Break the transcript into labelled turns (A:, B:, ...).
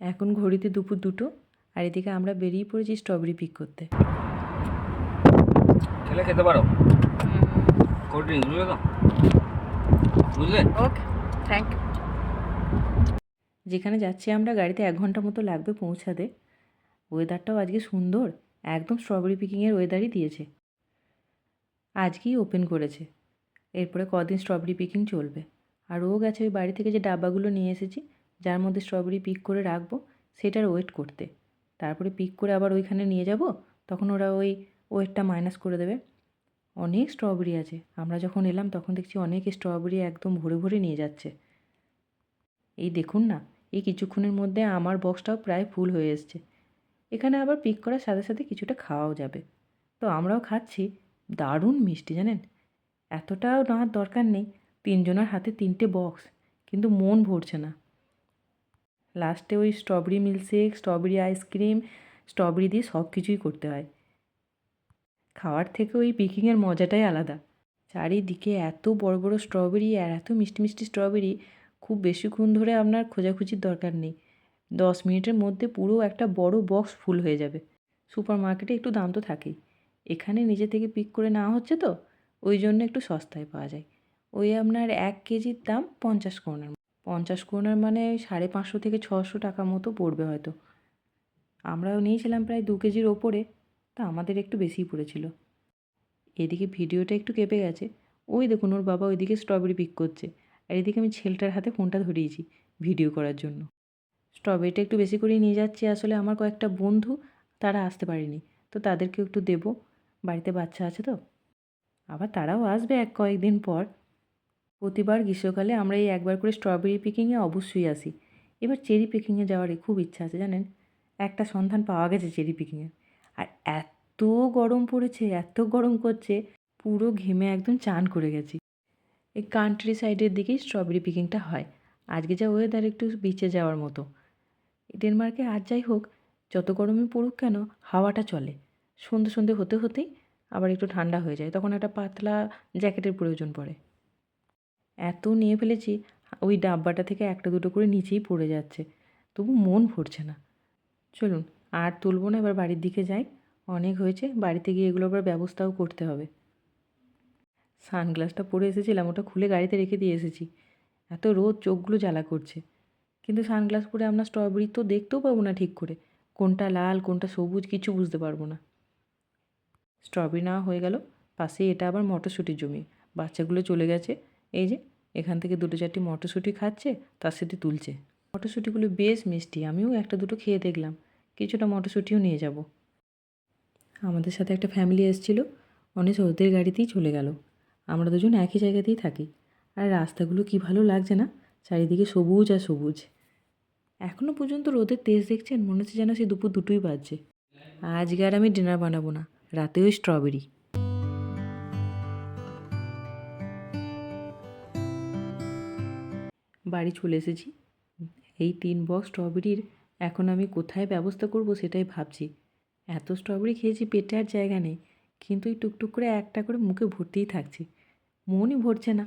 A: এখন ঘড়িতে দুপুর 2টো, আর এদিকে আমরা বেরিয়ে পড়েছি স্ট্রবেরি পিক করতে।
B: খেলে খেতে পারো, কোল্ড ড্রিঙ্কস বুঝলে তো, বুঝলে?
A: ওকে, থ্যাংক ইউ। যেখানে যাচ্ছি আমরা গাড়িতে 1 ঘন্টা মতো লাগবে পৌঁছাতে। ওয়েদারটাও আজকে সুন্দর, একদম স্ট্রবেরি পিকিংয়ের ওয়েদারই দিয়েছে। আজকেই ওপেন করেছে, এরপরে কদিন স্ট্রবেরি পিকিং চলবে। আর ও গেছে ওই বাড়ি থেকে যে ডাব্বাগুলো নিয়ে এসেছি, যার মধ্যে স্ট্রবেরি পিক করে রাখবো, সেটার ওয়েট করতে। তারপরে পিক করে আবার ওইখানে নিয়ে যাব, তখন ওরা ওই ওয়েটটা মাইনাস করে দেবে। অনেক স্ট্রবেরি আছে, আমরা যখন এলাম তখন দেখছি অনেক স্ট্রবেরি একদম ভরে ভরে নিয়ে যাচ্ছে। এই দেখুন না, এই কিছুক্ষণের মধ্যে আমার বক্সটাও প্রায় ফুল হয়ে এসছে। এখানে আবার পিক করার সাথে সাথে কিছুটা খাওয়াও যাবে, তো আমরাও খাচ্ছি। দারুণ মিষ্টি জানেন, এতটাও নেওয়ার দরকার নেই। 3 জনের হাতে 3টে বক্স, কিন্তু মন ভরছে না। লাস্টে ওই strawberry milkshake, strawberry ice cream, strawberry দিয়ে সব কিছুই করতে হয়। খাওয়ার থেকে ওই পিকিংয়ের মজাটাই আলাদা। চারিদিকে এত বড় বড় স্ট্রবেরি আর এত মিষ্টি মিষ্টি স্ট্রবেরি, খুব বেশিক্ষণ ধরে আপনার খোঁজাখুঁজির দরকার নেই। 10 মিনিটের মধ্যে পুরো একটা বড় বক্স ফুল হয়ে যাবে। সুপার মার্কেটে একটু দাম তো থাকেই, এখানে নিজে থেকে পিক করে নেওয়া হচ্ছে তো, ওই জন্য একটু সস্তায় পাওয়া যায়। ওই আপনার 1 কেজির দাম 50 করোনার, 50 করোনার মানে 550 থেকে 600 টাকা মতো পড়বে হয়তো। আমরাও নিয়েছিলাম প্রায় 2 কেজির ওপরে, তা আমাদের একটু বেশিই পড়েছিল। এদিকে ভিডিওটা একটু কেঁপে গেছে, ওই দেখুন ওর বাবা ওইদিকে স্ট্রবেরি পিক করছে, আর এদিকে আমি ছেলেটার হাতে ফোনটা ধরিয়েছি ভিডিও করার জন্য। স্ট্রবেরিটা একটু বেশি করেই নিয়ে যাচ্ছি, আসলে আমার কয়েকটা বন্ধু তারা আসতে পারেনি, তো তাদেরকেও একটু দেবো, বাড়িতে বাচ্চা আছে তো। আবার তারাও আসবে কয়েকদিন পর। প্রতিবার গ্রীষ্মকালে আমরা এই একবার করে স্ট্রবেরি পিকিংয়ে অবশ্যই আসি। এবার চেরি পিকিংয়ে যাওয়ার খুব ইচ্ছা আছে জানেন, একটা সন্ধান পাওয়া গেছে চেরি পিকিংয়ের। আর এত গরম পড়েছে, এত গরম করছে, পুরো ঘেমে একদম চান করে গেছি। এই কান্ট্রি সাইডের দিকেই স্ট্রবেরি পিকিংটা হয়। আজকে যা ওয়েদার, একটু বিচে যাওয়ার মতো। ডেনমার্কে আর যাই হোক, যত গরমই পড়ুক কেন, হাওয়াটা চলে। সন্ধে সন্ধে হতে হতেই আবার একটু ঠান্ডা হয়ে যায়, তখন একটা পাতলা জ্যাকেটের প্রয়োজন পড়ে। এত নিয়ে ফেলেছি, ওই ডাব্বাটা থেকে একটা দুটো করে নিচেই পড়ে যাচ্ছে, তবু মন ভরছে না। চলুন আর তুলব না, এবার বাড়ির দিকে যাই। অনেক হয়েছে, বাড়িতে গিয়ে এগুলো আবার ব্যবস্থাও করতে হবে। সানগ্লাসটা পরে এসেছিলাম, ওটা খুলে গাড়িতে রেখে দিয়ে এসেছি। এত রোদ, চোখগুলো জ্বালা করছে। কিন্তু সানগ্লাস পরে আমরা স্ট্রবেরি তো দেখতেও পাবো না ঠিক করে, কোনটা লাল কোনটা সবুজ কিছু বুঝতে পারবো না। স্ট্রবেরি নেওয়া হয়ে গেল, পাশে এটা আবার মটরশুঁটির জমি। বাচ্চাগুলো চলে গেছে, এই যে এখান থেকে 2-4টি মটরশুঁটি খাচ্ছে, তার সাথে তুলছে। মটরশুঁটিগুলো বেশ মিষ্টি, আমিও একটা দুটো খেয়ে দেখলাম। কিছুটা মটরশুঁটিও নিয়ে যাব। আমাদের সাথে একটা ফ্যামিলি এসেছিলো, অনেক ওদের গাড়িতেই চলে গেল। আমরা দুজন একই জায়গাতেই থাকি। আর রাস্তাগুলো কি ভালো লাগছে না, চারিদিকে সবুজ আর সবুজ। এখনও পর্যন্ত রোদের তেজ দেখছেন, মনে হচ্ছে যেন সেই দুপুর 2টোই বাজছে। আজকে আর আমি ডিনার বানাবো না, রাতে ওই স্ট্রবেরি। বাড়ি চলে এসেছি। এই 3 বক্স স্ট্রবেরির এখন আমি কোথায় ব্যবস্থা করব সেটাই ভাবছি। এত স্ট্রবেরি খেয়েছি, পেটে আর জায়গা নেই, কিন্তু এই টুকটুক করে একটা করে মুখে ভরতেই থাকছি, মনই ভরছে না।